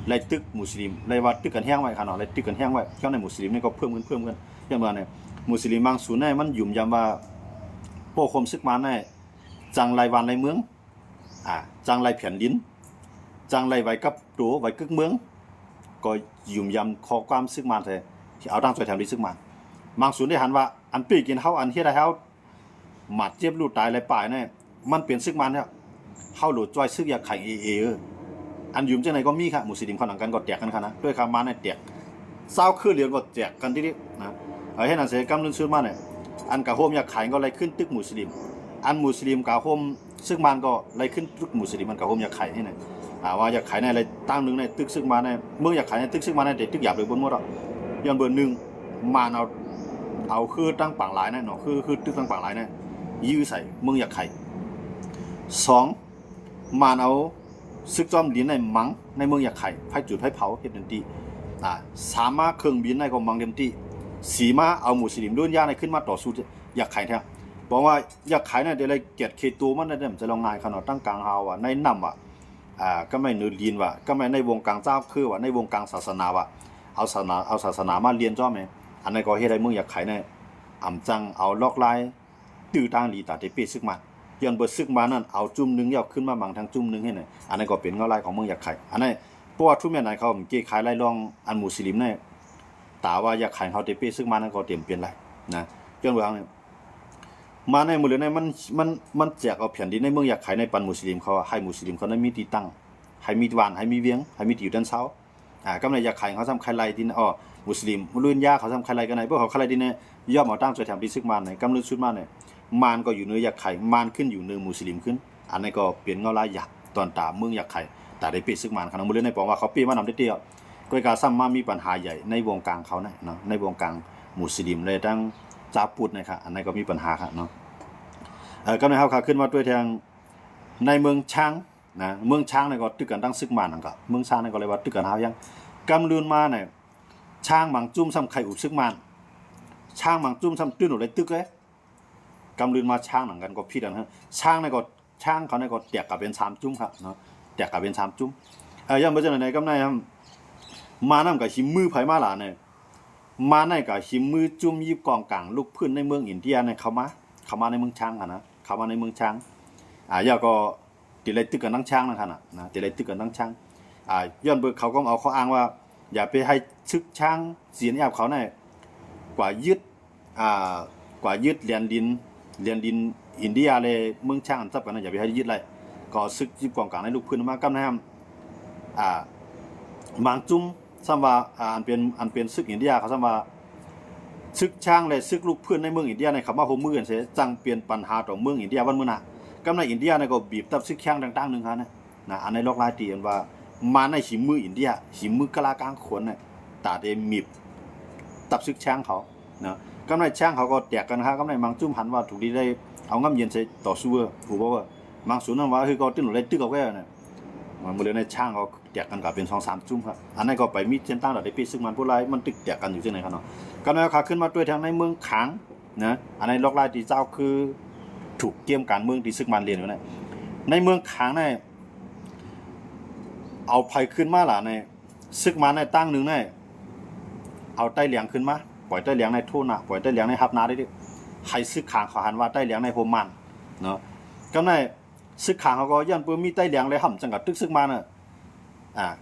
ไล่ตึกมุสลิมไล่ว่าตึกกันแห้งไว้ขนาดไล่ตึกกันแห้งไว้เจ้าในมุสลิมนี่ก็เพิ่มกันอย่างว่าเนี่ยมุสลิมบางส่วนเนี่ยมันยุ่มยำว่าโป้คมซึกมาเนี่ยจังไรวันไรเมืองจังไรแผ่นดินจังไรไว้กับตัวไว้กึกเมืองก็ยุ่มยำขอความซึกมาแต่เอาตั้งใจทำดีซึกมาบางส่วนได้หันว่าอันปีกินเฮาอันเฮ็ดให้เฮาหมัดเจ็บลูกตายไรป่ายเนี่ยมันเปลี่ยนซึกมันเนี่ยเฮาหลุดจ้อยซึกอยากไข่อันยุ่มจังไหนก็มีค่ะมุสลิมเขาหนังกันก็แตกกันค่ะนะด้วยคำมาเนี่ยแตกเศร้าคือเหรียญก็แจกกันที่นี่นะเอาให้นั่นเสียกำลังซื้อมาเนี่ยอันกะโฮมอยากขายก็ไล่ขึ้นตึกมุสลิมอันมุสลิมกะโฮมซึ่งมันก็ไล่ขึ้นตึกมุสลิมมันกะโฮมอยากขายนี่นะว่าอยากขายในอะไรตั้งหนึ่งในตึกซึ่งมาในเมื่ออยากขายในตึกซึ่งมาในเด็กตึกหยาบเลยบนหมดอ่ะย้อนเบอร์หนึ่งมาเอาคือตั้งปังหลายนะเนาะคือตึกตั้งปังหลายนะยื้อใส่เมื่ออยากขายสองมาเอาซึกจอมดินในมังในเมืองอยากไข่ไฟจุดไฟเผาเฮ็ดเต็มที่สามารถเครื่องบินในก็มังเต็มที่สีมาเอามุสลิมรุ่นย่าในขึ้นมาต่อสู้อยากไข่แท้บอกว่าอยากไข่เนี่ยเดี๋ยวเลยเกียรติเคตูมันได้จะลองนายขนาดตั้งกลางเฮาในนำก็ไม่เนื้อลีนก็ไม่ในวงการเจ้าคือในวงการศาสนาเอาศาสนามาเรียนจ้อไหมอันนั้นก็เฮ็ดให้เมืองอยากไข่เนี่ยอ่ำจังเอาลอกลายตื้อตั้งลีตาเตเป้ซึกมาย้อนเบิดซึกมานั่นเอาจุ่มนึงยาวขึ้นมาบางทางจุ่มนึงให้หน่อยอันนั้นก็เป็นเงาลายของเมืองอยากไข่อันนั้นเพราะว่าทุกแม่นายเขาเกี่ยขายไล่รองอันมุสลิมเนี่ยตาว่าอยากไข่เขาเตเป้ซึกมานั่นก็เตรียมเปลี่ยนไรนะย้อนเบื้องเนี่ยมาในมือในมันแจกเอาแผ่นดินในเมืองอยากไข่ในปันมุสลิมเขาให้มุสลิมเขาได้มีที่ตั้งให้มีวานให้มีเวียงให้มีที่อยู่ด้านเช้ากำไรอยากไข่เขาทำไข่ไรดินมุสลิมรุ่นยาเขาทำไข่ไรกันไหนพวกเขาไข่ไรดินเนี่ยย่อมเอาตั้งใจทำที่ซึกมาในกำลังชุดมาเนี่ยมานก็อยู่เนื้ออยากไข่มานขึ้นอยู่เนื้อมุสลิมขึ้นอันนี้ก็เปลี่ยนเงาลายอยากตอนตาเมืองอยากไข่แต่ได้เปิดซึกมานขนาดมือเล่นในปองว่าเขาปีมานำได้เตี้ยก็การซ้ำมามีปัญหาใหญ่ในวงการเขาเนี่ยเนาะในวงการมุสลิมเลยตั้งจ้าปุดนะครับอันนี้ก็มีปัญหาครับเนาะก็ในเขาขาขึ้นมาด้วยทางในเมืองช้างนะเมืองช้างเนี่ยก็ตึกกันตั้งซึกมานนั่นก็เมืองช้างเนี่ยก็เลยว่าตึกกันหายังกำลืนมาเนี่ยช้างบางจุ่มซ้ำไข่อุบซึกมานช้างบางจุ่มซ้ำตื้นหนูเลยตึกเลยกำลืนมาช้างหนังกันก็พี่ดันฮะช้างในก็ช้างเขาในก็แตกกับเป็น3จุ้มครับเนาะแตกกับเป็น3จุ้มยังไม่ใช่ไหนกำในมานั่งกับหิมมือไผ่มาหลาเนี่ยมาในกับหิมมือจุ้มยิบกองกลางลูกพื้นในเมืองอินเดียในเขามาในเมืองช้างนะเขามาในเมืองช้างย่าก็ติดเลยตึกกันตั้งช้างนะครับนะติดเลยตึกกันตั้งช้างย้อนเบิกเขาก็เอาข้ออ้างว่าอย่าไปให้ชึกช้างเสียนยาบเขาเนี่ยกว่ายึดเรียนดินอินเดียเลยเมืองช่างซับกันนะอย่าไปให้ยึดเลยก็ซึกยิบกองกลางในลูกพื้นมากำแนมบางจุ้มซ้ำว่าอันเป็นซึกอินเดียเขาซ้ำว่าซึกช่างเลยซึกลูกพื้นในเมืองอินเดียในคำว่าโฮมือกันเสียจังเปลี่ยนปัญหาต่อเมืองอินเดียวันมื้อน่ะกำในอินเดียในก็บีบตับซึกแข้งต่างๆนึงครับนะอันในลอกลายตีกันว่ามาในหิมมืออินเดียหิมมือกะลากลางขวนเนี่ยตาเดมีบตับซึกช่างเขานะกำไรช่างเขาก็แตกกันครับกำไรบางจุ่มหันว่าถูกดีได้เอาง่ำเย็นใส่ต่อสู้ถูกป่าวบางส่วนนั้นว่าคือก็ตึ้งหรือได้ตึ้งเอาไว้เนี่ยมันบริเวณในช่างเขาแตกกันกับเป็น2-3จุ่มครับอันนั้นก็ไปมีเส้นตั้งแต่ได้ปีซึ่งมันผู้ร้ายมันตึกแตกกันอยู่ที่ไหนครับเนาะกำไรขาขึ้นมาด้วยทางในเมืองขางนะอันในล็อกลายตีเจ้าคือถูกเกี่ยมการเมืองที่ซึ่งมันเรียนอยู่ในเมืองขางเนี่ยเอาไผ่ขึ้นมาล่ะในซึกมันในตั้งหนึ่งในเอาใต้เหลียงขึ้นมาปล่อยใต้เหลียงในทุ่นปล่อยใต้เหลียงในฮับนาได้ดิให้ซึกขางเขาหันว่าใต้เหลียงในโฮมันเนาะกำในซึกขางเขาก็ย้อนเปิ้มีใต้เหลียงเลยห่ำจังกับตึกซึกมันน่ะ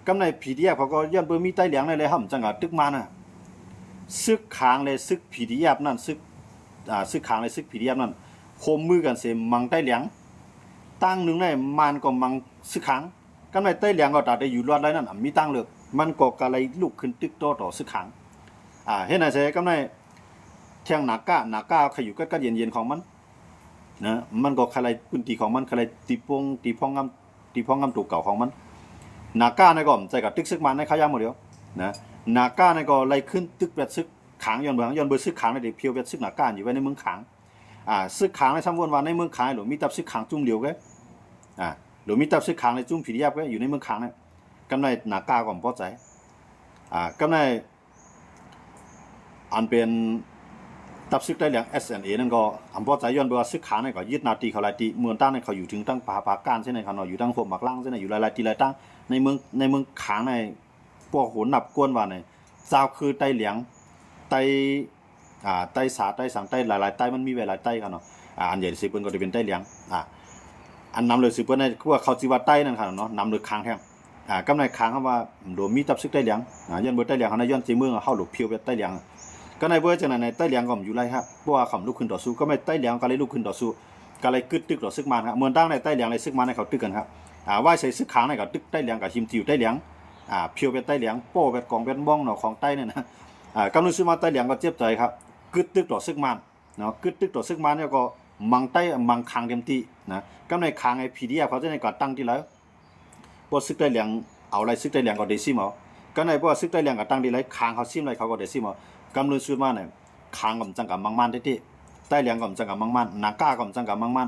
กำในผีเดียบเขาก็ย้อนเปิ้มีใต้เหลียงเลยห่ำจังกับตึกมันน่ะซึกขางเลยซึกผีเดียบนั่นซึกขางเลยซึกผีเดียบนั่นโฮมมือกันเสมังใต้เหลียงตั้งหนึ่งในมันก็มังซึกขางกำในใต้เหลียงก็ตัดได้อยู่รอดได้นั่นมีตั้งเลือกมันก็กะไรลุกขึ้นตึกต่อซึกขางเห็นไหมเสกำในเที่ยงหนักก้าขอยู่ก็เย็นของมันนะมันก็อะไรพื้นที่ของมันอะไรตีพองงำตัวเก่าของมันหนักก้าในก็ใจกับตึกซึกมันในขยะหมดเดียวนะหนักก้าในก็ไล่ขึ้นตึกแบบซึกขางย้อนเบอร์ซึกขางในเด็กเพียวแบบซึกหนักก้าอยู่ไว้ในเมืองขางซึกขางในซ้ำวนว่าในเมืองขางหรือมีตับซึกขางจุ่มเดียวกันหรือมีตับซึกขางในจุ่มผียับก็อยู่ในเมืองขางเนี่ยกำในหนักก้าก็พอใจกำในอันเป็นตับซึกได้เหลียง SNA นั่นก็อำพอใจย้อนเบอร์ซึกขางเนี่ยก็ยึดนาทีเขาหลายตีเมืองตั้งเนี่ยเขาอยู่ถึงตั้งปาการเส้นในเขาอยู่ตั้งพวกหมักล่างเส้นในอยู่หลายตีหลายตั้งในเมืองขางใน พวกโหนับกวนว่าเนี่ยเจ้าคือไต้เหลียงไต้ไต้สาไต้สังไต้หลายๆไต้มันมีหลายไต้กันเนาะอันใหญ่สิเปิ้นก็จะเป็นไต้เหลียงอันนำเลยสิเปิ้นเนี่ยคือว่าเขาสิว่าไต้นั่นค่ะเนาะนำเลยค้างแท้กำในค้างคำว่าโดมีตับซึกไต้เหลียงย้อนเบอร์ไต้เหลียงเขาในย้อนจีเมืองเฮาหลบเพียวไปไต้เหลียงก็ในเบอร์จังนั้นในไต้เหลียงก็อยู่ไรครับเพราะว่าเขาลุกขึ้นต่อสู้ก็ไม่ไต้เหลียงก็เลยลุกขึ้นต่อสู้ก็เลยกึดตึกต่อซึกมันครับเมืองตั้งในไต้เหลียงในซึกมันในเขาตึกกันครับว่าใส่ซึกค้างในเขาตึกไต้เหลียงกับหิมติวไต้เหลียงเพียวไปไต้เหลียงโป้ไปกองเป็นบ้องเนาะของไต้เนี่ยนะกำลังซื้อมาไต้เหลียงก็เจ็บใจครับกึดตึกต่อซึกมันเนาะกึดตึกต่อซึกมันเนี่ยก็มังไต้มังคางเต็มที่นะก็ในคางไอ้พีดีเขาจะในก่อตั้งที่แล้วพวกซึกไต้เหลียงเอาอะไรซึกไต้เหลียงก็ได้ซิมเอาก็ในพวกซึกไต้เหลียงก็ตั้งที่ไรคางเขาซิมอะไรเขาก็ได้ซิมเอากำลังซื้อมาเนี่ยคางกับจังกับมังมันที่ไต้เหลียงกับจังกับมังมันนาก้ากับจังกับมังมัน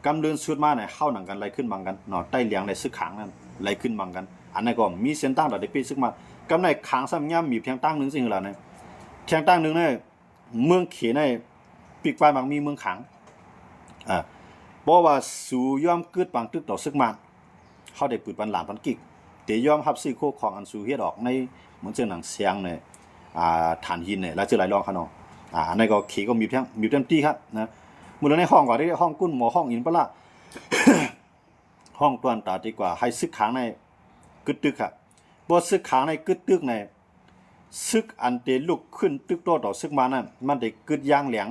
กำลังซื้อมาเนี่ยเข้าหนังกันไรขึ้นมังกันเนาะไต้เหลียงในซึกขางนั่นไรขึ้นมังกันอันนั้นก็มีเส้นตั้งแต่ได้ปีซึกมากำในคางซ้ำย่ำมีเพียงตั้งหนึ่งสิ่งเหล่านี้เพียงตั้งหนึ่งเนี่ยเมืองเขียนในปีกปลายมังมีเมืองขางเพราะว่าสู่ย่อมกึดปังตึกต่อซึกมันเขาได้ปืนปันหลานปันกิกแต่ย่อมฮับซี่โคของอันสู่เฮ็ดออกในเหมือนเจ้าหนังเสียงเนี่ยฐานหินเนี่ยแล้วเจอหลายรองขนมอันนี้ก็ขี่ก็มีเพียงที่ครับนะมูลในห้องกว่าได้ห้องกุ้นหมอห้องอินปะละ ห้องตวนตาดีกว่าให้ซึกขางในกึดตึกครับบ่ซึกขางในกึดตึกในซึกอันเตลุกขึ้นตึกโตต่อซึกมานั่นมันได้กึดยางเหลียง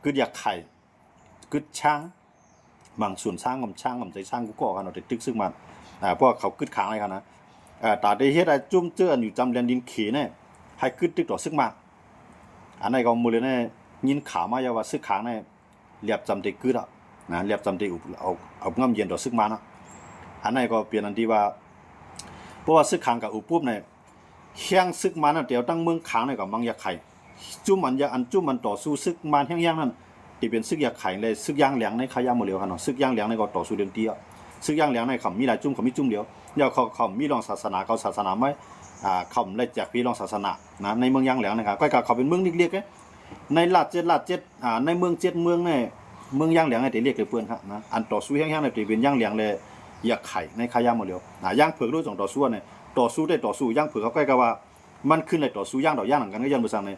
กึดอยากไข่กึดช้างบางส่วนช้างกับช้างกับใจช้างกูก็กันเอาแต่ตึกซึกมันเพราะเขากึดขางอะไรกันนะตาได้เฮ็ดไอ้จุ่มเจออันอยู่จำเรียนดินขี่เนี่ยให้กึดตึกต่อซึกมาอันนี้ก็มูลเนี่ยยินข่าวมาอย่าว่าซึกขางเนี่ยเรียบจำได้กึดอ่ะนะเรียบจำได้เอาง่ำเย็นต่อซึกมานะอันนี้ก็เปลี่ยนอันที่ว่าเพราะว่าซึกขางกับอุปุ๊บเนี่ยแข้งซึกมันน่ะเดี๋ยวตั้งเมืองขางเนี่ยกับมังยาไข่จุ่มมันยาอันจุ่มมันต่อสู้ซึกมันแห้งๆนั่นที่เป็นซึกยาไข่เลยซึกย่างเหลียงในขายาหมดเลยครับเนาะซึกย่างเหลียงในก็ต่อสู้เดือนตีอ่ะซึกย่างเหลียงในเขามีหลายจุ่มเขามีจุ่มเดียวเดี๋ยวเขามีรองศาสนาเขาศาสนาไม่เขาเลยจากพี่รองศาสนานะในเมืองย่างเหลียงนะครับก็เขาเป็นเมืองเรียกๆในลาดเจ็ดในเมือง7เมืองเนี่ยเมืองย่างเหลียงไอ้ที่เรียกเลยเพื่อนครับนะอันต่อสู้แห้งๆในที่เป็นย่างเหลียงเลยยาไข่ในขายาหมดเลยย่างเผือกรู้จักต่อสู้เนี่ยต่อสู้ได้ต่อสู้ย่างเผือกเขาใกล้กับว่ามันขึ้นในต่อสู้ย่างต่อย่างหลังกันก็ย้อนไปสั่งใน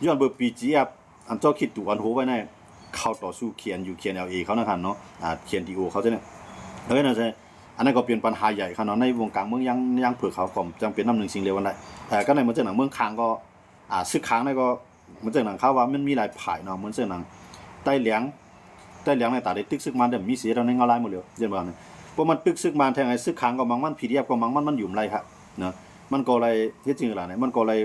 ย้อนเบอร์ปีจีแอปอันเจ้าคิดตัวอันโหไว้ในเขาต่อสู้เขียนอยู่เขียน LA เขานะครับเนาะเขียน DO เขาเนี่ยนะใช่อันนั้นก็เป็นปัญหาใหญ่ครับเนาะในวงการเมืองย่างเผือกเขาก็จังเป็นน้ำหนึ่งสิ่งเดียวกันได้ก็ในเหมือนเจ้าหนังเมืองค้างก็ซึกค้างในก็เหมือนเจ้าหนังเขาว่ามันมีหลายผายเนาะเหมือนเจ้าหนังไต้เหลียงในตาได้ตึกซึกมันเดี๋ยวมีเสียเราในเงาลายหมดเลยเช่นว่าเนี่ยเพราะมันตึกซึกมันแทงไอ้ซึกค้างก็มังมันผีเดียบก็มังมันอยู่ไรครับเนาะมันก็เลยเฮ็ดจริงล่ะเนี่ยมันก็เลย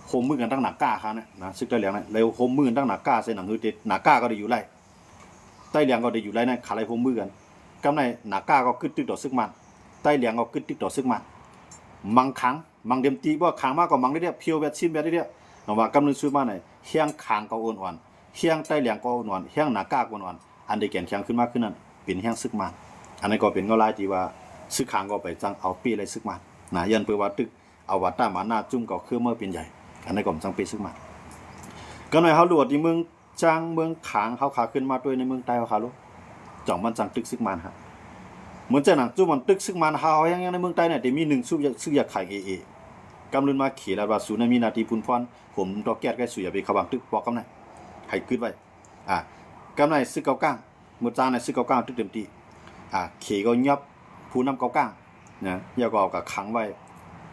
โฮมมือกันตั้งหนักกล้าค่ะเนี่ยนะซึกไต้เหลียงเนี่ยเลยโฮมมือกันตั้งหนักกล้าใส่หนังฮือติดหนักกล้าก็ได้อยู่ไรไต้เหลียงก็ได้อยู่ไรเนี่ยขาเลยโฮมมือกันกำในหนักกล้าก็กึดตึกต่อซึกมันไต้เหลียงก็กึดตึกต่อซึกมันมังคังมังเต็มตีบ่ค้างมากก็มังได้เดียวเพียวแบบชิมแบบได้เดียวเนาะว่ากำนึงซื้อมาเนี่ยเฮียงคางก็อ่อนๆเฮียงไต้เหลียงก็อ่อนๆเฮียงหนักกล้าก็อ่อนๆอันใดแก่นแข็งขึ้นมากขึ้นนั่นเป็นเฮียงซึกมันอันนี้ก็เป็นก็ลายที่ว่าซึกขางก็ไปจังเอาปีอะไรซึกมันนะยันเปิดว่าตึกเอาวัดต้ามาหน้าจุ่มก็คือเมื่อเป็นใหญ่อันนี้ก็จังไปซึกมันก็หน่อยเขาหลวดที่เมืองจางเมืองขางเขาขาขึ้นมาด้วยในเมืองใต้เขาลูกจ่องมันจังตึกซึกมันครับเหมือนเจ้าหนังจุ่มมันตึกซึกมันเฮายังในเมืองใต้เนี่ยแต่มีหนึ่งซึกอยากขายเอกำลังมาขี่แล้วว่าสูนมีนาทีพุนพรผมดอกแก้ใกล้สุยไปขบังตึกบอกกำไหนให้ขึ้นไว้กำไหนซึกเก้าก้างมือจางในซึกเก้าก้างตึกเต็มที่ขี่ก็ยับผู้นำเก้าก้างนะอย่าก็เอากับขังไว้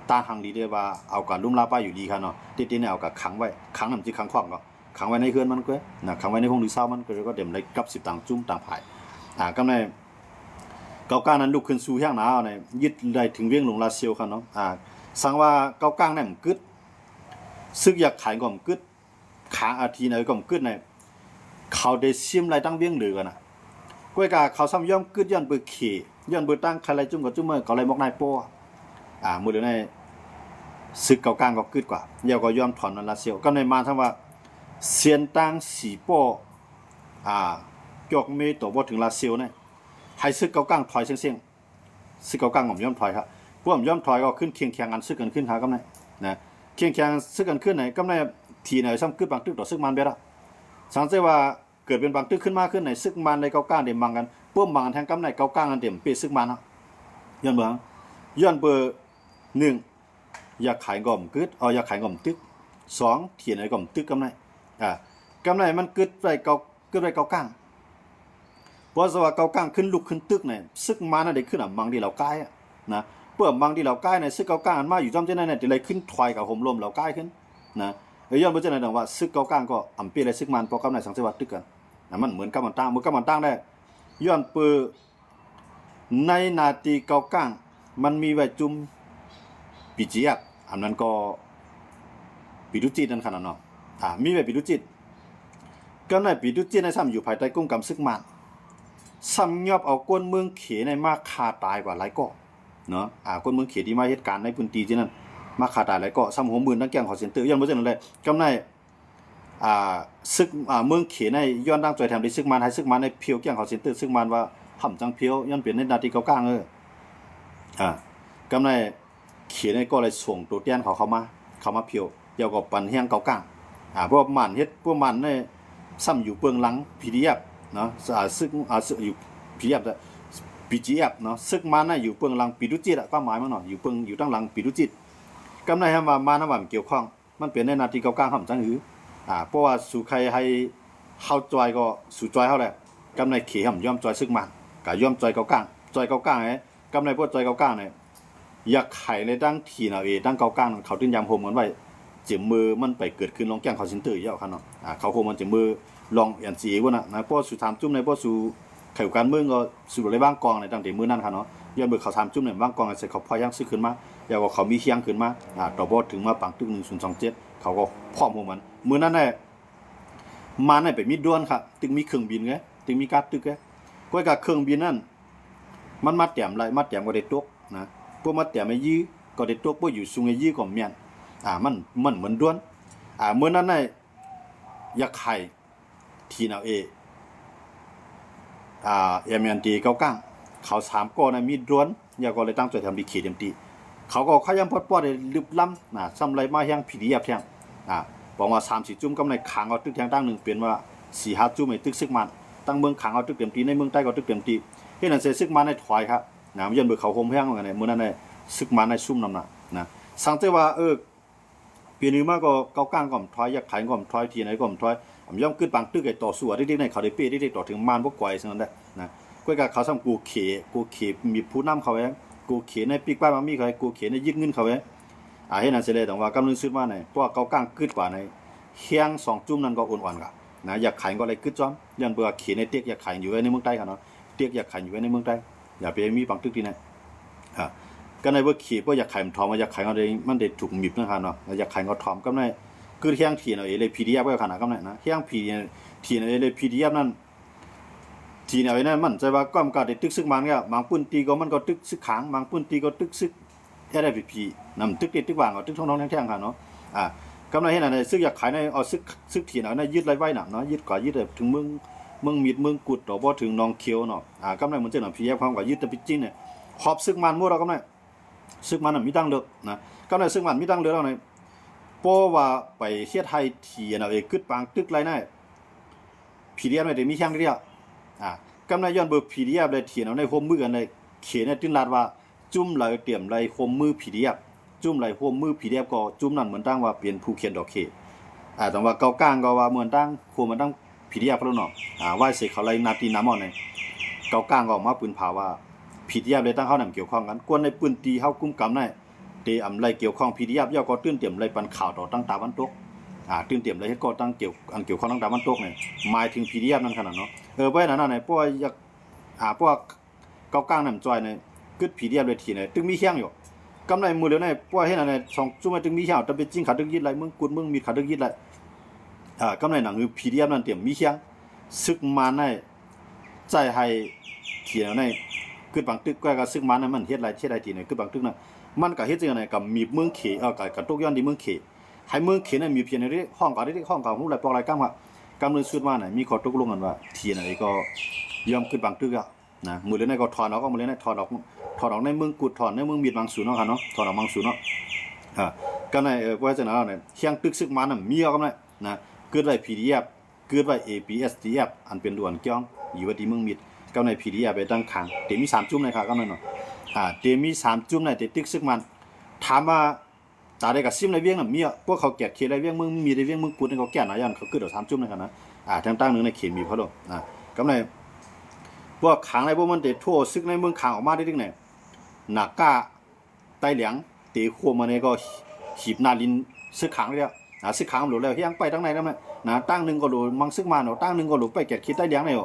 ตาหังดีได้ว่าเอากับลุ่มลาป้าอยู่ดีค่ะเนาะติเนี่ยเอากับขังไว้ขังน้ำจีขังขวางก็ขังไว้ในเฮือนมันก็นะขังไว้ในห้องดีเศร้ามันก็เต็มเลยกับ10ต่างจุ่มต่างผายกำไหนเก้าก้างนั้นลุกขึ้นสู่แห้งหนาวเนี่ยยึดได้ถึงเวียงหลงลาเซียวค่ะเนาะสังว่าเก้าก้างเนี่ยมันกึดซึกอยากขายก็มันกึดขาอาทีไหนก็มันกึดเนี่ยเขาได้ซิมไรตั้งเวียงเหลือกันก้วยกาเขาซ้ำย่อมกึดย้อนเบอร์ขี่ย้อนเบอร์ตั้งใครไรจุ่มกับจุ่มเมื่อเขาไรมอกนายโป้มือเดียวในซึกเก้าก้างก็กึดกว่าเยาก็ย่อมถอนนันลาเซียวก็ในมาทั้งว่าเซียนตั้งสีโป้จอกเมตัวบ่ถึงลาเซียวเนี่ยให้ซึกเก้าก้างถอยเสียงซึกเก้าก้างผมย่อมถอยครับพวกผมย่อมถอยก็ขึ้นเคียงแข่งกันซึกกันขึ้นหากำไนนะเคียงแข่งซึกกันขึ้นไหนกำไนทีไหนซ้ำขึ้นบางตึกต่อซึกมันเบ็ดละสังเกตว่าเกิดเป็นบางตึกขึ้นมาขึ้นไหนซึกมันในเก้าก้างเดี๋ยวมังกันพวกมังกันแทงกำไนเก้าก้างกันเดี๋ยวเปซึกมันเนาะย้อนเบอร์ 1อยากขายก่อมกึดอยากขายก่อมตึก2เถียนไอ้ก่อมตึกกำไรกำไรมันกึดไปเกาก้างเพราะว่าเกาก้างขึ้นลุกขึ้นตึกเนี่ยซึกมาน่ะได้ขึ้นมังที่เราใกล้นะเปื่อมังที่เราใกล้ในซึกเกาก้างมันมาอยู่จำเจ้านั่นเนี่ยได้ขึ้นถอยกับห่มลมเราใกล้ขึ้นนะย้อนไปเจ้านั่นว่าซึกเกาก้างก็อำเปียเลยซึกมันพอกำไรสังเสวัตตึกกันมันเหมือนกับมันตั้งได้ย้อนเปื่อในนาทีเกาก้างมันมีไว้จุ่มปีเจียกอันนั้นก็ปีดุจิตนั่นขนาดเนาะมีไว้ปีดุจิตก็ในปีดุจิตในซ้ำอยู่ภายใต้กุ้งกำซึกมันซ้ำยอบเอาก้นเมืองเขในมาคาตายกว่าหลายเกาะเนาะก้นเมืองเขที่มาเหตุการณ์ในพื้นที่ที่นั่นมาคาตายหลายเกาะซ้ำหัวมือตั้งแก่งขอเซ็นเตอร์ย้อนบ่จังนั้นเลยกำในซึกเมืองเขในย้อนตั้งใจทำได้ซึกมันให้ซึกมันในเพียวแก่งขอเซ็นเตอร์ซึกมันว่าห่ำจังเพียวย้อนเปลี่ยนในนาทีเกาก้างกำในเขียนในก็เลยส่งตัวเตี้ยนเขามาเพียวเกี่ยวกับปันเฮียงเกาก้างพวกมันเฮ็ดพวกมันในซ้ำอยู่เปืองหลังพีดีเอฟเนาะซึ่งอยู่พีดีเอฟพีจีเอฟเนาะซึ่งมันน่ะอยู่เปืองหลังปีดุจิตก็หมายมันเนาะอยู่ตั้งหลังปีดุจิตกำในให้มานะว่าเกี่ยวข้องมันเป็นในนาทีเกาก้างห่ำจังหือเพราะว่าสู่ใครให้เฮาจอยก็สู่จอยเฮาแหละกำในเขียห่ำย่อมจอยซึ่งมันก็ย่อมจอยเกาก้างไอ้กำในพวกจอยเกาก้างเนี่ยอยากไข่ในตั้งทีน่ะตั้งเกาก้างเขาตึ้งยามโฮมกันไว้เจ็บมือมันไปเกิดขึ้นลองแก้งเขาสินเตอร์เยอะครับเนาะเขาโฮมมันเจ็บมือลองอย่างสีว่านะเพราะสู่ถามจุ่มในเพราะสู่ไข่การเมืองก็สู่อะไรบ้างกองในตั้งแต่มือนั่นครับเนาะย้อนเบิกเขาถามจุ่มในบ้างกองใส่เขาพอยังซื้อขึ้นมาอยากว่าเขามีเคียงขึ้นมาต่อบอถึงมาปังตึก1027เขาก็พร้อมโฮมมันมือนั่นแหละมาในไปมีด้วนครับตึงมีเครื่องบินไงตึงมีการตึกไงก็กับเครื่องบินนั่นมันมาแต้มไรมาแต้มก็ได้ตกนะพวกมาแต้มไม่ยื้อก็ได้ตกพวกอยู่สูงไอ้ยื้อก็เมียนมันเหมือนด้วนเมื่อนั้นในอยากไข่ทีนาเมียนตีเก้าก้างเขา3ก้อนมีด้วนอยากก็เลยตั้งใจทำดีเขียนตีเขาก็ขยันพอดได้ลึกล้ำซ้ำไรมาแห้งผีดีแห้งบอกว่า3-4จุ่มกำในขังเอาตึกแทงตั้ง1เปลี่ยนว่า 4-5 จุ่มไอ้ตึกซึกมันตั้งเมืองขังเอาตึกเต็มตีในเมืองใต้ก็ตึกเต็มตีเฮ็ดนั่นเสซึกมันในถอยครับมันยันเบิกเขาโฮมแห้งเหมือนกันมื้อนั้นในซึกมันในซุ่มนำนะสังเกตว่าปีนี้มาก็เก้าก้างก่อมถอยอยากขายก่อมถอยทีไหนก่อมถอยย่อมขึ้นบางตึกไอ้ต่อสู้ได้ในเขาได้เป้ได้ต่อถึงมานพวกไกวซั่นนั่นแหละนะก้อยกับเขาซ้ำกูเขมีผู้นำเขาไว้กูเขในปีกป้ายมันมีเขากูเขในยึดเงินเขาไว้เฮ็ดนั่นสิเลยแต่ว่ากำลังซื้อมาในพวกเก้าก้างกึดกว่าในเคียง2จุ่มนั้นก็อ่อนๆกะนะอยากขายก็เลยกึดจ้อมยันเบื่อเขในเตียกอยากขายอยู่ในเมืองใต้ค่ะเนาะเตียกอยากขายอยู่ในเมืองใต้อย่าไปมีบางตึกที่ไหนก็ในว่าขี่ก็อยากขายมันทอมอยากขายมันได้ถูกมีบนะครับเนาะอยากขายก็ทอมก็ในคือเที่ยงทีเอาเลย PDF ไว้ขนาดก็ได้นะเที่ยงทีเอาเลย PDF นั่นทีเอานั่นมันใจว่าก้อมก็ได้ตึกซึกมันก็บางปื้นตีก็มันก็ตึกซึกขางบางปื้นตีก็ตึกซึกLPPนำตึกเด็ดตึกว่างเอาตึกท้องๆแท่งๆค่ะเนาะก็ในเฮ็ดนั่นซึกอยากขายในเอาซึกทีเอาในยึดไรไว้น่ะเนาะยึดก่อยึดถึงเมืองมีดเมืองกุดต่อบ่ถึงนองเขียวเนาะก็ในมันจะน่ะ PDF ความก็ยึดแต่ปิจินเนี่ยขอบซึกมันหมดแล้วก็ในซึกมันมีตั้งเลิกนะก็ในซึกมันมีตั้งเลิกแล้วในเพราะว่าไปเฮ็ดให้ทีน่ะกึดปางตึกไรนั่น PDF ได้มีแค่เดียวกำในย้อนเบิก PDF ได้ทีเอาในโฮมมือกันในเขียนในตื้นลาดว่าจุ่มไหลเตรียมไหลโฮมมือ PDF จุ่มไหลโฮมมือ PDF ก็จุ่มนั่นเหมือนตั้งว่าเปลี่ยนผู้เขียนดอกเคแต่ว่าเก้าก้างก็ว่าเหมือนตั้งโฮมมันตั้ง PDF แล้วเนาะว่าสิเขาไหลนาทีน้ำอ่อนในเก้าก้างก็ออกมาปืนภาว่าPDF เลยตั้งเข้านำเกี่ยวข้องกันกวนในปืนตีเฮากุมกำได้เตอำไรเกี่ยวข้อง PDF ย่อก็ตื้นเตรียมไรปันข่าวต่อตั้งตาวันตกตื้นเตรียมไรเฮ็ดก็ตั้งเกี่ยวข้องตั้งตาวันตกเนี่ยหมายถึง PDF นั่นขนาดเนาะไว้นั่นน่ะพวกอยากพวกเก้าก้างนำจอยเนี่ยกึด PDF เลยทีเนี่ยตึงมีแข้งอยู่กำไรมือเหลือในพวกเฮ็ดนั่น2จุ่มตึงมีแข้งแต่เป็นจริงขาดึกยึดไรมึงกุดมึงมีขาดึกยึดไรกำไรหนังคือ PDF นั่นเตรียมมีแข้งซึกมาในใจให้เขียนในคือบางตึกก็ซึ่งมันมันเฮ็ดหลายทีเนี่ยคือบางตึกน่ะมันก็เฮ็ดจังได๋กับมีเมืองเขกับตกย้อนที่เมืองเขให้เมืองเขน่ะมีเพียงในห้องก็ได้ห้องก็ฮู้หลายปอกหลายกำว่ากำนึงสุดว่าน่ะมีข้อตกลงกันว่าทีไหนก็ยอมคือบางตึกอ่ะนะมื้อเลยในก็ถอนออกมื้อเลยในถอนออกในเมืองกุดถอนในเมืองมีดบางสูนเนาะค่ะเนาะถอนออกบางสูนเนาะก็ในว่าจังนั้นเนี่ยเฮียงตึกซึกมันน่ะมีเอากำไดนะเกิดไว้ PDF เกิดไว้ APSDF อันเป็นด่วนเกี่ยงอยู่ว่าที่เมืองมีดก็ใน PDF ไปตั้งขังเตมี3จุ่มในค่ะก็นั่นเนาะเตมี3จุ่มในเตตึกซึกมัน ถามว่าตาได้กับซิมในเวียงน่ะมีพวกเขาแกะเขตในเวียงมึงมีในเวียงมึงกูนี่เขาแก่หน่อยยันเขาคือเดี๋ยว3จุ่มนะครับนะทางตั้งนึงในเขตมีพอดกำในพวกขังในพวกมันเตะทั่วซึกในเมืองขังออกมาได้ดึงเนี่ยหนักก้าไต้เหลียงเตะขั้วมาเนี่ยก็หีบนาลินซึกขังเลยซึกขังหลุดแล้วเฮียงไปทั้งในนั่นแหละตั้งนึงก็หลุดมังซึกมาเนาะตั้งนึงก็หลุดไปแกะเขตไต้เหลียงเนี่ย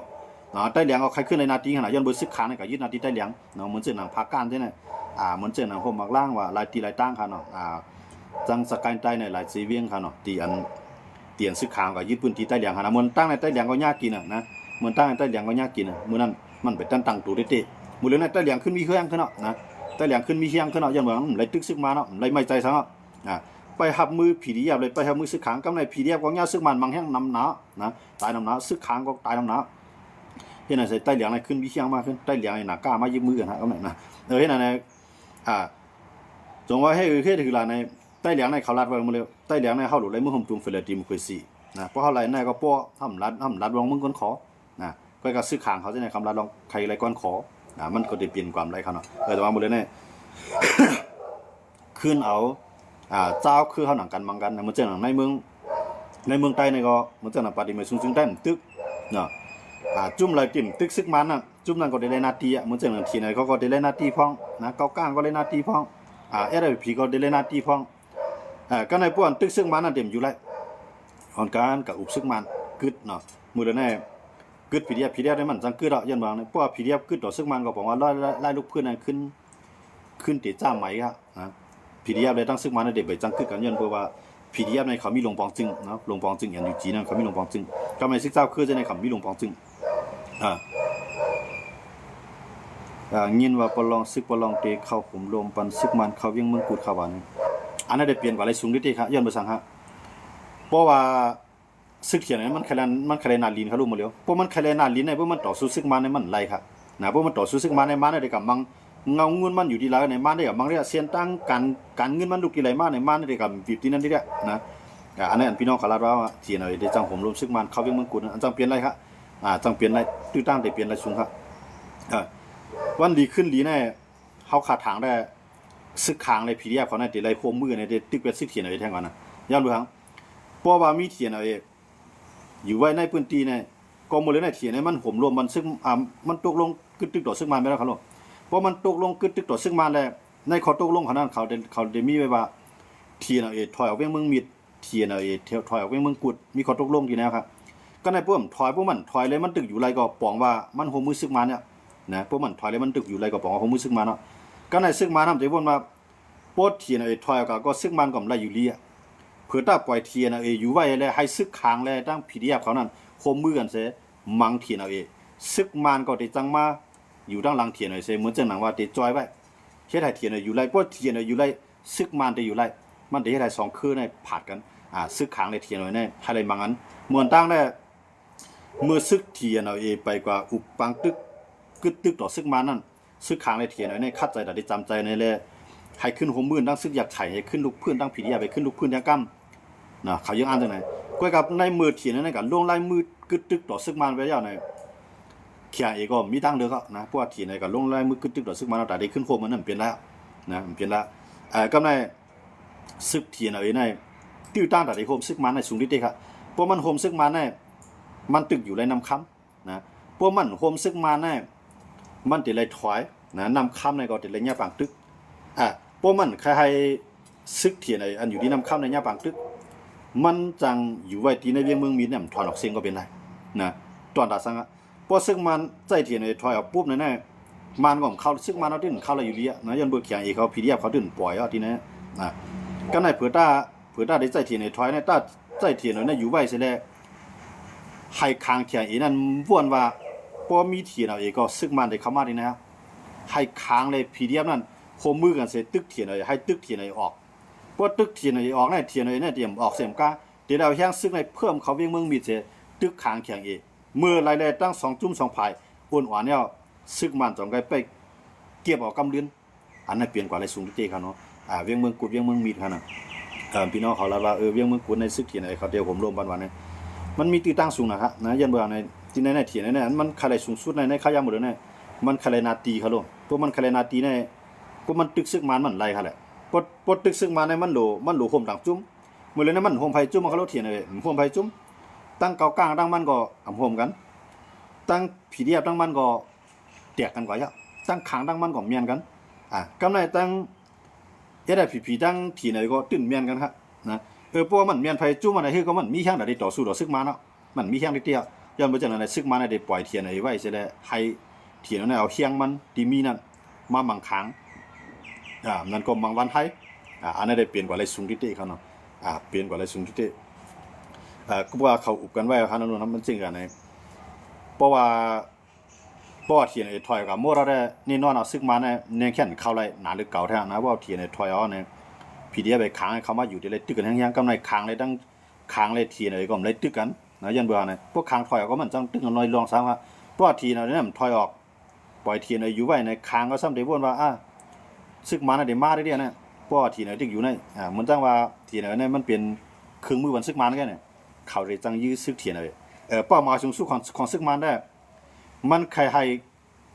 ใต้เหลียงเอาใครขึ้นในนาทีขนาดยันเบอร์ซึกขังเนี่ยก็ยึดนาทีไต้เหลียงเนาะเหมือนเจอหนังพาการใช่ไหมเหมือนเจอหนังพวกมักล่างว่าลายตีลายตั้งค่ะเนาะจังสกายใต้ในหลายสีเวียงค่ะเนาะตีอันเตียนซึกขางกับยึดพื้นที่ใต้เหลียงค่ะนะเหมือนตั้งในใต้เหลียงก็ยากกินนะเหมือนตั้งในใต้เหลียงก็ยากกินมื้อนั้นมันไปตั้งตัวเตะมื้อนั้นใต้เหลียงขึ้นมีเฮียงขึ้นเนาะนะใต้เหลียงขึ้นมีเฮียงขึ้นเนาะยันเหมือนไหลตึกซึกมาเนาะไหลไม่ใจซะเนาะไปหับมือผีเดียบเลยไปหับมือซึกขางกำในผีเดียบก็ยาซึกมันมังแห้งน้ำหนานะตายน้ำหนาซึกขางก็ตายน้ำหนาเฮ็ดให้ใส่ใต้เหลียงในขึ้นมีเฮียงมากขึ้นใต้เหลียงในหน้ากล้ามายึดมือกันฮะกำในนะเฮ็ดให้ในจงว่าให้เฮ็ดถือละในใต้เหลียงในเขาลัดไว้หมดเลยใต้เหลียงในเฮาหลุดเลยมือห่มจุ่มเฟลดีโมคราซีนะเพราะเฮาไหลในก็ป้อทำรัดรองมึงก้นขอนะก็ก็ซื้อขางเขาจะในคำรัดรองใครไรก้อนขอมันก็ได้เปลี่ยนความไรเขาเนาะแต่ว่าหมดเลยเนี่ยขึ้นเอาเจ้าคือเฮาหนังกันมังกันมันเจอหนังในเมืองใต้ในก็มันเจอหนังปฏิมาสูงๆได้ตึกเนาะจุ่มเลยติ่มตึกซึกมันน่ะจุ่มนั้นก็ได้เล่นนาทีมันเจอหนังทีไหนเขาก็ได้เล่นนาทีพ้องนะเก้าก้างก็เล่นนาทีพ้องSLP ก็ได้เล่นนาทีพ้องก็ในพวกตึกซึกมันน่ะเต็มอยู่แล้วอ่อนการกับอุบซึกมันกึดเนาะมื้อละแน่กึดผีเดียบได้มันจังกึดยันบางเนี่ยพวกผีเดียบกึดต่อซึกมันก็บอกว่าไล่ลูกเพื่อนนั้นขึ้นติจ้าไหมครับนะผีเดียบเลยตั้งซึกมันเด็กไปจังกึดกันยันเพราะว่าผีเดียบในเขามีหลวงปองจึงนะหลวงปองจึงอย่างอยู่จีนเขามีหลวงปองจึงก็ไม่ซึกเจ้าคือจะในเขามีหลวงปองจึงยินว่าปลองซึกปลองเตเข้าผมลมปันซึกมันเขาเวียงเมืองกูดเขาว่านี่อันนั้นได้เปลี่ยนกว่าอะไรสูงนิดเดียวครับย้อนไปสั่งฮะเพราะว่าซึกเขียนนั้นมันแค่นาลินเขารู้หมดแล้วเพราะมันแค่นาลินในเพราะมันต่อสู้ซึกมันในมันไรครับนะเพราะมันต่อสู้ซึกมันในมันได้กับมังเงาเงินมันอยู่ที่ไรในมันได้กับมังเรียกเสียนตั้งการเงินมันลูกที่ไรมาในมันได้กับปีบที่นั่นที่เนี่ยนะอันนั้นพี่น้องเขาเล่าว่าเขียนอะไรได้จังผมลมซึกมันเขาเวียงเมืองกูดอันจังเปลี่ยนไรครับจังเปลี่ยนไรตื้อตั้งแต่เปลี่ยนไรสูงครับวันดีขึ้นดีแน่เขาขาดทางได้ซึกขางในผีเดียบเขาในตีไรโคมมือในตึกเป็นซึกเขียนอะไรแท่งก่อนนะย้อนดูครับเพราะว่ามีเขียนอะไรอยู่ไว้ในพื้นที่เนี่ยกองมือเลยในเขียนในมันห่มรวมมันซึ่งมันตกลงกึดตึกต่อซึ่งมันไม่แล้วครับเพราะมันตกลงกึดตึกต่อซึ่งมันแล้วในขอตกลงขนาดเขาเดมีไว้ว่าเทียนเอาถอยออกเวียงเมืองมิดเทียนเอาถอยออกเวียงเมืองกุดมีขอตกลงที่แล้วครับก็ในพวกถอยพวกมันถอยเลยมันตึกอยู่ไรก็ปองว่ามันห่มมือซึ่งมันเนี่ยนะพวกมันถอยเลยมันตึกอยู่ไรก็ปองว่าห่มมือซึ่งมันเนาะก็ในซึ่งมันทำใจพวกมาโพดเทียนเอาถอยออกก็ซึ่งมันก็ไรอยู่เลี้ยเผื่อถ้าปล่อยเทียนเอาอยู่ไว้แล้วให้ซึกขางแล้วตั้งผีเดียบเขานั่นโคมมือกันเสมังเทียนเอาซึกมันก็ได้จังมาอยู่ด้านหลังเทียนเอาเสเหมือนจังหนังว่าได้จอยไว้เฮ็ดให้เทียนเอาอยู่ไรเพราะเทียนเอาอยู่ไรซึกมันได้อยู่ไรมันได้เฮ็ดให้2คืนในผาดกันซึกขางในเทียนเอาเนี่ยให้อะไรมังอันมวนตั้งได้เมื่อซึกเทียนเอาไปกว่าอุปปังตึกกึดตึกต่อซึกมันนั่นซึกขางในเทียนเอาเนี่ยคัดใจได้จำใจในแลให้ขึ้นหัวมือตั้งซึกอยากไข่ให้ขึ้นลูกพื้นตั้งผีเดียไปขึ้นลูกพื้นยังกำนะเขายังอ่านจังไหนก็กับในมือเขียนนั่นกับลงลายมือกึดตึกต่อซึกมันไว้แล้วในเขียนเองก็มีตั้งเด้อก็นะเพราะว่าเขียนในกับลงลายมือกึดตึกต่อซึกมันแต่ได้ขึ้นโคมมันนั่นเปลี่ยนแล้วนะมันเปลี่ยนแล้วก็ในซึกเขียนเอาในติ้วตั้งแต่ได้โคมซึกมันในสูงนิดเดียวครับเพราะมันโคมซึกมันในมันตึกอยู่ในน้ำค้ำนะเพราะมันโคมซึกมันในมันติดเลยถอยนะน้ำค้ำในก็ติดเลยเนี่ยปังตึกเพราะมันใครให้ซึกเขียนอันอยู่ที่น้ำค้ำในเนี่ยปังตึกมันจังอยู่ไว้ที่ในเวียงเมืองมีเนี่ยถอนออกเสียงก็เป็นไรนะตอนตัดสังะพอซึ่งมันใจเทียนถอยออกปุ๊บนั่นแน่มันก็เข้าซึ่งมันเอาดิ้นเข้าอะไรอยู่ดีนะยันเบิกเขียงเอกเขาพีเดียบเขาดิ้นปล่อยเอาทีนี้นะก็ในเผื่อตาได้ใจเทียนถอยในตาใจเทียนในอยู่ไว้เสียแล้วให้คางเขียงเอนั่นว่นว่าพอมีเทียนเอาเอกก็ซึ่งมันได้เข้ามาดีนะให้คางเลยพีเดียบนั่นโคมมือกันเสร็จตึกเทียนให้ตึกเทียนออกพอตึกเทียนออกเนี่ยเทียนเนี่ยเตรียมออกเสียมก้าเดี๋ยวเราแห้งซึ่งในเพิ่มเขาเวียงเมืองมีเสตึกขางเขียงเมื่อไรเลยตั้ง2จุ่ม2ภายอ้วนหวานเนี่ยซึกมันจองไกไปเก็บออกกำเดือนอันนั้นเปลี่ยนกว่าอะไรสูงที่เขาเนาะเวียงเมืองกุดเวียงเมืองมีขนาดพี่น้องเขาเล่าว่าเวียงเมืองกุดในซึกเทียนเขาเดียวผมรวมวันเนี่ยมันมีตีตั้งสูงนะครับนะยันเบื่อในที่ในเทียนในมันใครสูงสุดในข้ายามหมดเลยเนี่ยมันใครนาตีเขาลงพวกมันใครนาตีในพวกมันตึกซึกมันไรเขาแหละ ปดตึกซึ่งมาในมันโหลโฮมต่างจุ้มมื้อเลยนะมันโฮมไผจุ้มมันเขาเถียนเลยโฮมไผจุ้มตั้งเกากลางตั้งมันก็อำโฮมกันตั้งผีเดียบตั้งมันก็แตกกันกว่าเยอะตั้งขางตั้งมันก็เมียนกันกำไรตั้งเฮ็ดให้ผีตั้งถีไหนก็ตื่นเมียนกันครับนะเพราะว่ามันเมียนไผจุ้มมันคือก็มันมีแข้งได้ต่อสู้ต่อซึกมาเนาะมันมีแข้งได้เตี้ยย้อนบ่จังนั้นซึกมาได้ปล่อยเถียนไว้เสียแล้วให้เถียนนั้นเอาเคียงมันที่มีนั่นมาบังคังนั่นก็บางวันไทยอันนั้นได้เปลี่ยนกว่าอะไรสูงที่เต้เขาเนาะเปลี่ยนกว่าอะไรสูงที่เต้ก็ว่าเขาอุบกันไว้ครับนั่นมันจริงกันไงเพราะว่าเทียนไอ้ถอยกับมั่วเราได้นี่นอนเอาซึกมาเนี่ยแค่นเข้าไรหนาหรือเก่าแท้นะว่าเทียนไอ้ถอยเอาเนี่ยผีเดียไปค้างเขามาอยู่ที่ไรตึกกันแห้งๆกำไรค้างเลยตั้งค้างเลยเทียนไอ้ก็เลยตึกกันนะยันเบื่อเนี่ยพวกค้างถอยก็มันจังตึกกันลอยลองซ้ำว่าเพราะเทียนเนี่ยมันถอยออกปล่อยเทียนไอ้อยู่ไว้ในค้างก็ซ้ำเดี๋ยวว่าซึกมาเดี๋ยวมาได้เดียวเนี่ยเพราะทีไหนตึกอยู่ในมันจังว่าทีไหนเนี่ยมันเป็นเครื่องมือวันซึกมาแค่เนี่ยเขาเลยจังยื้อซึกทีไหนเป้าหมายสูงสุดของซึกมาได้มันใครให้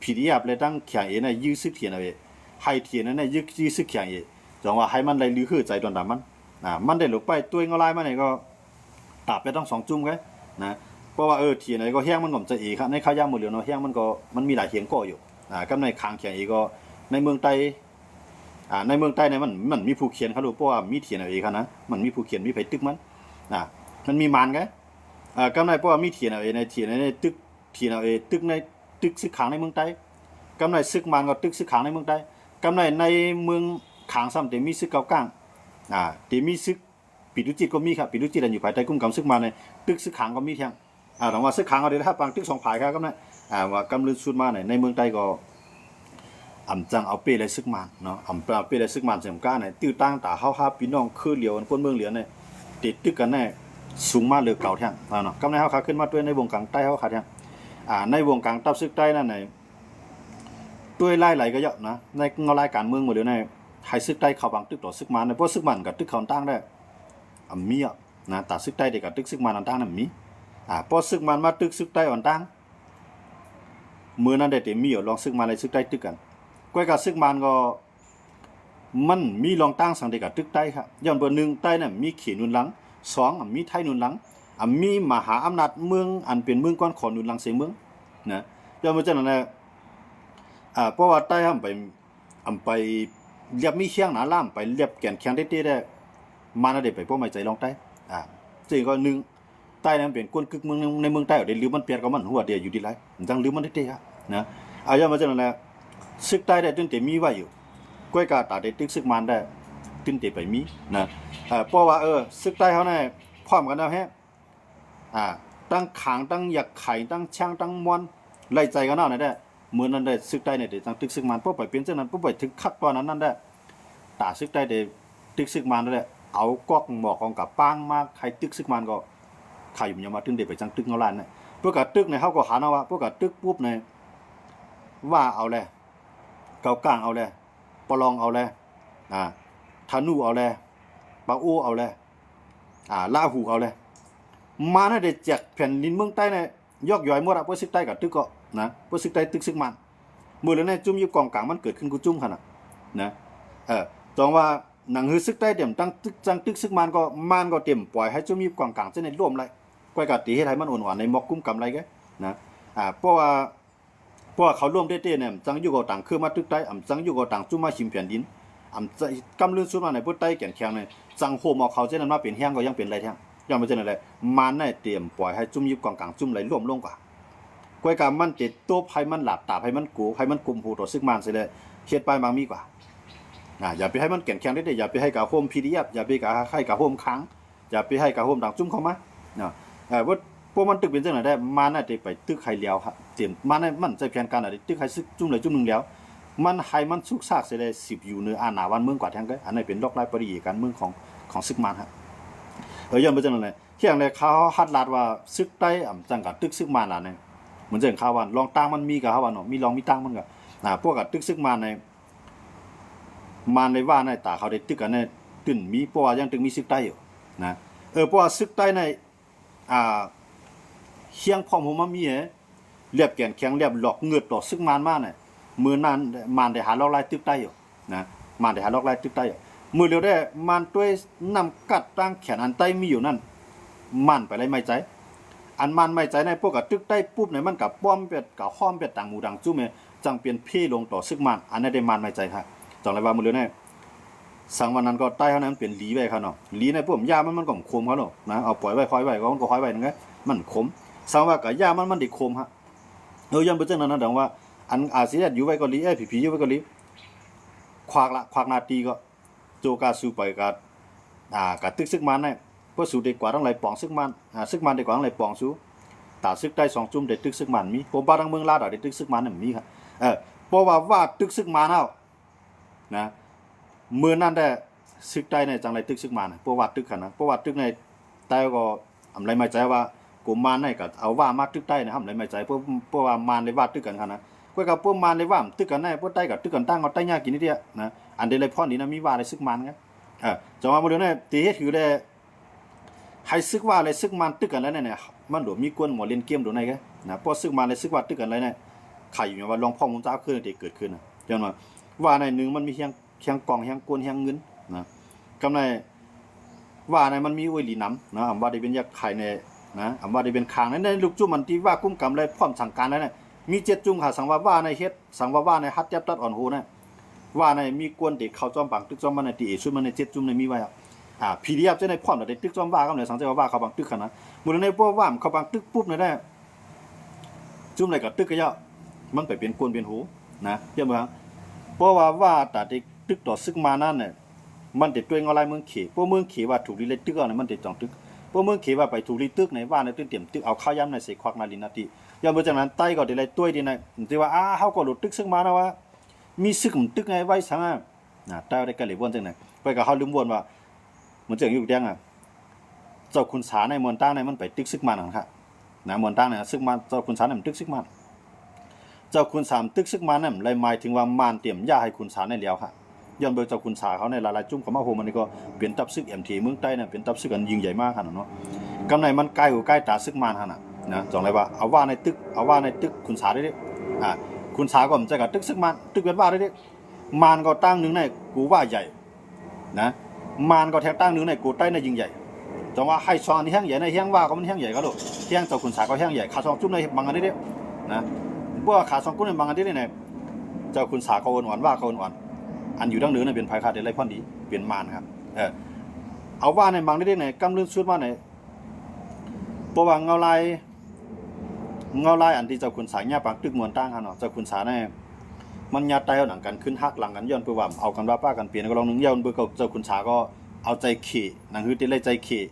ผีเดียบเลยตั้งแข่งเนี่ยยื้อซึกทีไหนให้ทีนั้นเนี่ยยื้อซึกแข่งจังว่าให้มันเลยลื้อหื้อใจตอนดำมันได้หลบไปตัวเงาลายมันเนี่ยก็ตับไปต้อง2 จุ่มไงนะเพราะว่าทีไหนก็แห้งมันหน่อมจะครับในข้าวย่างหมดเหลือเนาะแห้งมันมีหลายเหียงก่ออยู่กับในคางแข่งก็ในเมืองไต้ในเมืองใต้เนี่ยมันมีผู้เขียนเขารู้เพราะว่ามีเถียนเอาเองครับนะมันมีผู้เขียนมีไผตึกมันมีมันไงกำไรเพราะว่ามีเถียนเอาเองในเถียนในตึกเถียนเอาเองตึกในตึกซึกขังในเมืองใต้กำไรซึกมันก็ตึกซึกขังในเมืองใต้กำไรในเมืองขังซ้ำแต่มีซึกเก่าก้างแต่มีซึกปิดุจิตก็มีครับปิดุจิตอยู่ภายใต้กุ้มกำซึกมันในตึกซึกขังก็มีเที่ยงแต่ว่าซึกขังเอาเดี๋ยวถ้าปังตึก2 ผายครับกำไรว่ากำลือสุดมาในเมืองใต้ก็จังเอาเป้เลยซึกมันเนาะเอาเป้เลยซึกมันเสียมก้าเนี่ยตื้อตั้งตาเฮาพี่น้องคือเหลียวคนเมืองเหลียวเนี่ยติดตึกกันแน่สูงมากเลยเก่าแท้เนาะกำในเฮาขาขึ้นมาด้วยในวงกลางใต้เฮาขาแท้ในวงกลางตับซึกใต้นั่นน่ะด้วยไล่ไหลก็เยอะนะในเงาลายการเมืองหมดเลยในให้ซึกใต้เข้าบางตึกต่อซึกมันเพราะซึกมันกับตึกเขาตั้งได้มีอ่ะนะตาซึกใต้เด็กกับตึกซึกมันตั้งนั่นมีเพราะซึกมันมาตึกซึกใต้อ่อนตั้งมือนั้นได้เต็มมีลองซึกมันเลยซึกใต้ตึกกันก้อยกับซึกมันก็มันมีรองตั้งสังเดกับตึกใต้ครับย้อนเบอร์1ใต้น่ะมีเขียนนุนหลัง2มีไทยนุนหลังมีมหาอำนาจเมืองอันเป็นเมืองก้อนขอนุนหลังเสียงเมืองนะย้อนเบอร์จังนั้นแหละเพราะว่าใต้ห้ามไปเรียบมีเชียงหนาล่ามไปเรียบแก่นแข็งได้ได้มาน่ะได้ไปพวกไม่ใจลองใต้จริงก็1ใต้นั้นเป็นก้นกึกเมืองในเมืองใต้ได้ลืมมันเปลี่ยนกับมันหัวเดียวอยู่ดีไรจังลืมมันได้ครับนะย้อนเบอร์จังนั้นแหละซึกใต้ได้ตึ้งแต่มีไว้อยู่ก้อยกาตาได้ตึกซึกมันได้ตึ้งแต่ไปมีนะเพราะว่าซึกใต้เขาเนี่ยพร้อมกันแล้วแฮะตั้งขางตั้งหยักไข่ตั้งช่างตั้งมวนไล่ใจกันเอาได้เหมือนนั้นได้ซึกใต้เนี่ยได้ตั้งตึกซึกมันพวกไปเปลี่ยนเช่นนั้นพวกไปถึงคักตอนนั้นได้ตาซึกใต้ได้ตึกซึกมันได้เอาก๊อกหมอกของกับป้างมาใครตึกซึกมันก็ใครอยู่ยังมาตึ้งได้ไปจังตึกเงาล้านเนี่ยพวกกับตึกเนี่ยเขาก็หาเอาว่าพวกกับตึกปุ๊บเนี่ยว่าเอาแหละเกากลางเอาเลยปลองเอาเลยธนูเอาเลยปะโอ้เอาเลยลาหูเอาเลยมาเนี่ยเด็ดแจกแผ่นดินเมืองใต้เนี่ยยอกย่อยหมดอะพวกซึกใต้กับตึกก็นะพวกซึกใต้ตึกซึกมันเมื่อแล้วเนี่ยจุ่มยุบกองกลางมันเกิดขึ้นกูจุ่มขนาดนะจองว่าหนังฮือซึกใต้เต็มตั้งตึกจังตึกซึกมันก็เต็มปล่อยให้จุ่มยุบกองกลางจะในร่วมไรก้อยกะตีให้ไทยมันอ่อนๆในมอกกุ้มกำไรแกนะเพราะว่าเขาร่วมเต้ๆเนี่ยจังอยู่กับต่างคือมาตึกใต้จังอยู่กับต่างจุ่มมาชิมแผ่นดินจะกำลือสุดมาในพุทธใต้แก่นแข็งเนี่ยจังโฮมเอาเขาเช่นนั้นมาเป็นแห้งก็ยังเป็นไรแท้ยังไม่ใช่อะไรมันได้เตรียมปล่อยให้จุ่มยุบกองกลางจุ่มไหลร่วมลงกว่าก้อยกามันติดตัวให้มันหลับตาให้มันกูให้มันกุมหูต่อซึกมันเสียเลยเฮ็ดไปบางมีกว่าอย่าไปให้มันแก่นแข็งได้อย่าไปให้กับโฮมพีดีเอฟอย่าไปให้กับโฮมค้างอย่าไปให้กับโฮมต่างจุ่มเข้ามาว่าพวกมันตึกเป็นจังไหนได้มันน่าจะไปตึกไข่เลี้ยวครับเตรียมมันจะแผนการอะไรตึกไข่ซึกจุ่มเลยจุ่มนึงแล้วมันให้มันสุกซากเสียได้10อยู่เนื้อหนาวันเมืองกว่าแทงก็อันนี้เป็นลอกไล่ปริยการเมืองของซึกมันครับย้อนไปจังไหนเที่ยงเลยเขาฮัดลาดว่าซึกใต้จังกับตึกซึกมันน่ะเนี่ยเหมือนจังข่าวว่าลองตั้งมันมีกับเขาว่าเนาะมีลองมีตั้งมันก็พวกกับตึกซึกมันในว่าในตาเขาได้ตึกกันในตื่นมีเพราะว่ายังตึกมีซึกใต้อยู่นะเพราะว่าซึกใต้ในเคียงพร้อมผมมามีเรียบแก่นแข็งเรียบหลอกเงือดต่อซึกมันมากเนี่ยมือนั้นมันได้หาลอกลายตึกใต้อยู่นะมันได้หาลอกลายตึกใต้ มือเร็วได้มันด้วยนำกัดตั้งแขนอันใต้มีอยู่นั่นมันไปเลยไม่ใจอันมันไม่ใจในพวกกับตึกได้ปุ๊บในมันกับป้อมเป็ดกับห้อมเป็ดต่างหมู่ดังจุ้มเนี่ยจังเปลี่ยนพี่ลงต่อซึกมันอันนั้นได้มันไม่ใจค่ะจังไรว่ามือเร็วเนี่ยสังวันนั้นก็ใต้เท่านั้นเปลี่ยนหลีไปเขาเนาะหลีในพวกยามันก็คมเขาเนาะนะเอาปล่อยไว้คอยไว้ก็มันก็คอยไว้นั่นไงมันคมสังว่ากับยามันได้คมฮะยังเป็นเจ้านั้นดังว่าอันอาเซียนอยู่ไว้ก็หลีผีอยู่ไว้ก็หลีควักนาตีก็โจกาสูไปกับตึกซึกมันเนี่ยเพราะสูดีกว่าต้องไหลปองซึกมันซึกมันดีกว่าต้องไหลปองสูตาซึกได้2 จุ่มได้ตึกซึกมันมีผมบ้านทางเมืองลาดได้ตึกซึกมันนี่มีครับเพราะว่าตึกซึกมันเอานะเมื่อนั้นได้ซึกได้ในจังไรตึกซึกมันเพราะว่าตึกขนาดเพราะว่าตึกในใต้ก็ทำไรไม่ใจว่ากูมันในก็เอาว่ามาตึกใต้นะทำไรไม่ใจเพราะว่ามันในว่าตึกกันขนาดก็กับพวกมันในว่าตึกกันในพวกใต้กับตึกกันตั้งเอาใต้ยากินนิดเดียวนะอันเดลพ่อนี้นะมีว่าในซึกมันกันจังหวะเมื่อเดือนนี้ตีให้ถือได้ให้ซึกว่าอะไรซึกมันตึกกันแล้วเนี่ยมันโดมีกวนหมอเล่นเกมโดนไหนกันนะพอซึกมันเลยซึกว่าตึกกันแล้วเนี่ยไข่อยู่ว่าลองพ่อมุนจ้าขึ้นเด็กเกิดขึ้นนะจังหวะว่าในหนึ่งมันมีเฮียงกองเฮียงกวนเฮียงเงินนะกำไรว่าในมันมีอวยหลีน้ำนะว่าได้เป็นยักษ์ไข่ในนะว่าได้เป็นคางในลูกจุ่มมันที่ว่ากุ้มกำไรพร้อมสั่งการแล้วเนี่ยมี7 จุ่มค่ะสังว่าในเฮ็ดสังว่าในฮัตยับตัดอ่อนโหนะว่าในมีกวนเด็กเขาจอมปังตึกจอมมันในตีชุดมันใน7 จุ่มในมีไว้พีดีเอฟจะในพร้อมแต่ตึกจอมว่าก็เลยสังเกตว่าเขาบังตึกขนาดมูลในพวกว่าเขาบังตึกปุ๊บในได้จุ่มอะไรกับตึกก็ย่อมันไปเป็นกวนเป็นหูนะเยี่ยมมั้งเพราะว่าแต่เด็กตึกต่อซึกมานั่นเนี่ยมันเด็ดตัวเองอะไรเมืองขี่พวกเมืองขี่ว่าถูกรีเลตึกอะไรมันเด็ดจองตึกพวกเมืองขี่ว่าไปถูกรีตึกในว่าในตึกเตรียมตึกเอาข้าวย้ำในเสกควักนาลินาทีย่อมจากนั้นใต้ก็เด็ดอะไรตัวดีนะที่ว่าเขาก็หลุดตึกซึกมานะว่ามีซึกตึกไงไว้สังใต้ได้กันเลยวนจังไหนไปกับเขาลืมวนว่าเหมือนเจียงอยู่แดงเจ้าคุณสาในมวลตั้งในมันไปตึกซึกมันนะครับนะมวลตั้งเนี่ยซึกมันเจ้าคุณสาในมันตึกซึกมันเจ้าคุณสามตึกซึกมันนั่นเลยหมายถึงว่ามานเตรียมย่าให้คุณสาในแล้วค่ะย้อนเบอร์เจ้าคุณสาเขาในหลายๆจุ่มของมาโฮมันนี่ก็เป็นตับซึกเอ็มทีเมืองใต้เนี่ยเป็นตับซึกกันยิ่งใหญ่มากขนาดเนาะกำไรมันใกล้หูใกล้ตาซึกมันขนาดนะจองไรว่าเอาว่าในตึกคุณสาได้ดิคุณสาก็มันจะกับตึกซึกมันตึกเป็นว่าได้ดิมานก็ตั้งนึงในกูว่าใหญ่นะมานก็แทงตั้งนึงในกูใต้ในยิ่งใหญ่จังว่าให้ซองนี่แห้งใหญ่ในแห้งว่าก็มันแห้งใหญ่ก็ลูกแห้งเจ้าคุณสาก็แห้งใหญ่ขาซองจุ่มในบางอันนี้นะเพราะว่าขาซองกุ้งในบางอันนี้เนี่ยเจ้าคุณสาก็อ่อนว่าก็อ่อนอันอยู่ดั้งเนื้อเนี่ยเป็นภายคาเดลัยพ่อนดีเป็นมานครับเอาว่าในบางนี้เนี่ยกำลังชุดว่าในเพราะว่าเงาลายอันที่เจ้าคุณสาเนี่ยปางตึกมวลตั้งเนาะเจ้าคุณสาเนี่ยมันยัดไตเอาหนังกันขึ้นหักหลังกันย้อนเพื่อว่าเอากันว่าป้ากันเปลี่ยนก็ลองนึงย้อนเบอร์เจ้าคุณสาก็เอาใจขี่หนังฮือได้ไล่ใจขี่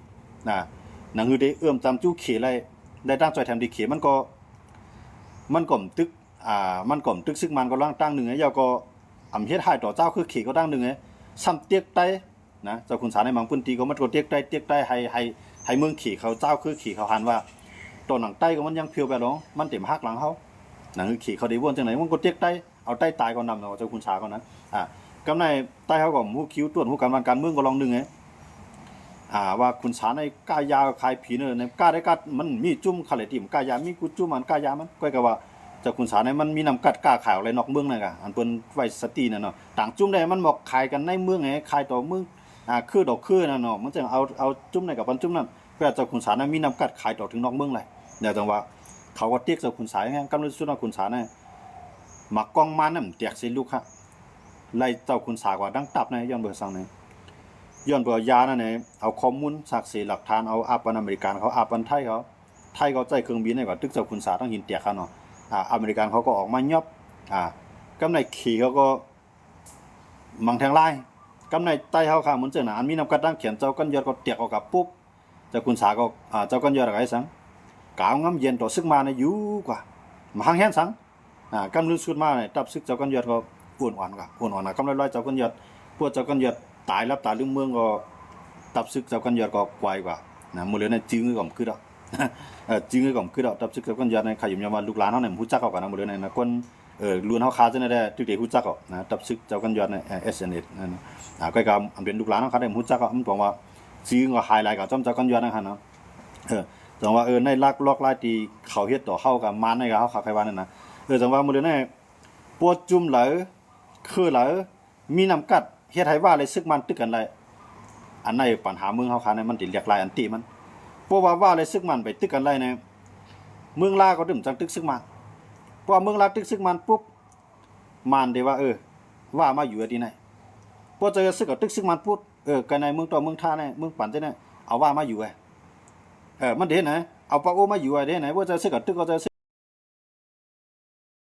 นะหนังฮือได้เอื้อมจำจู้ขี่ไล่ได้ตั้งใจทำดีขี่มันก่มตึกมันก่มตึกซึ่งมันก็ล่างตั้งหนึ่งไอ้ยาก็อำเฮ็ดให้ต่อเจ้าคือขี่ก็ตั้งหนึ่งไอ้ซ้ำเตียกไตนะเจ้าคุณสาในบางพื้นที่ก็มันก็เตียกไตให้เมืองขี่เขาเจ้าคือขี่เขาหันว่าตัวหนังไตก็มันยังเพียวไปหรอมันเต็มหักหลังเขาหนังคือขี่เขาได้วนจังไหนมันก็เตียกไตเอาใต้ตายก็นำเนาะเจ้าคุณสาก็นั้นกำในใต้เขาก็หูคิ้วตรวจหูการเมืองก็ลองนึงไงว่าคุณสาในกายาคายผีเนอในกาได้กัดมันมีจุ่มคาเลติมกายามีกูจุ่มมันกายามันก็ว่าเจ้าคุณสาในมันมีนำกัดกล้าขายอะไรนอกเมืองน่ะกะอันเปิ้นไว้สติน่ะเนาะต่างจุ่มได้มันบอกขายกันในเมืองไงขายต่อเมืองคือดอกคือน่ะเนาะมันจะเอาจุ่มในกับปันจุ่มนั่นเพื่อเจ้าคุณสาในมีนำกัดขายต่อถึงนอกเมืองเลยเดี๋ยวจังว่าเขาก็เตียกเจ้าคุณสาไงกำลังสุดว่าคุณสาในหมักกองมันน่ะแตกสิลูกฮะไล่เจ้าคุณสากว่าดังตับในย้อนเบอร์ซังในย้อนเบอร์ยานั่นเองเอาข้อมูลศักดิ์สิทธิ์หลักฐานเอาอาปันอเมริกันเขาอาปันไทยเขาใจเครื่องบินให้ก่อนตึกเจ้าคุณสาต้องหินแตกเขาเนาะอเมริกันเขาก็ออกมายอบกำในขี่เขาก็มังแทงไล่กำในไตเขาค่ะเหมือนเจ้าหน้าอันมีนำกระดังเขียนเจ้ากันยอดก็แตกออกกับปุ๊บเจ้าคุณสาก็เจ้ากันยอดอะไรสังกาวง้ำเย็นต่อซึกมาในอยู่กว่ามาหังแห้งสังกำลังสุดมาเนี่ยตับซึกเจ้ากันยอดก็ปวดอ่อนนะกำลังร้อยเจ้ากันยอดพวกเจ้ากันยอดตายรับตายลืมเมืองก็ตับซึกเจ้ากันยอดก็ไกวกว่านะมือเหลือในจื้อก่อมคือดอกจื้อก่อมคือดอกตับซึกเจ้ากันยอดในขยุ่มยามาลูกหลานเขาเนี่ยหูจักเขากันนะมือเหลือในนะคนล้วนเขาขาจะได้ตึกเด็กหูจักเขานะตับซึกเจ้ากันยอดในSNS นั่นก็กำเป็นลูกหลานเขาได้หูจักเขามันบอกว่าจื้อก็ไฮไลท์กับเจ้ากันยอดนะครับเนาะจังว่าในลักลอกไล่ตีเขาเฮ็ดต่อเข้ากับมันในเขาขาใครว่านั่นนะจังว่ามือเหลือในปวดจุ่มไหลคือไหลมีน้ำกัด เฮ็ดให้ว่าเลยซึกมันตึกกันเลยอันไหนปัญหาเมืองเฮาคาเนี่ยมันติเรียกลายอันติมันเพราะว่าเลยซึกมันไปตึกกันเลยเนี่ยเมืองลาก็ดึมจังตึกซึกมันเพราะเมืองลาตึกซึกมันปุ๊บมันได้ว่าว่ามาอยู่ที่ไหนพอเจอซึกกับตึกซึกมันปุ๊บกันในเมืองต่อเมืองท่าเนี่ยเมืองปันเนี่ยเอาว่ามาอยู่มันเด้ไหนเอาปะโอมาอยู่เด้ไหนว่าจะซึกกับตึกก็จะ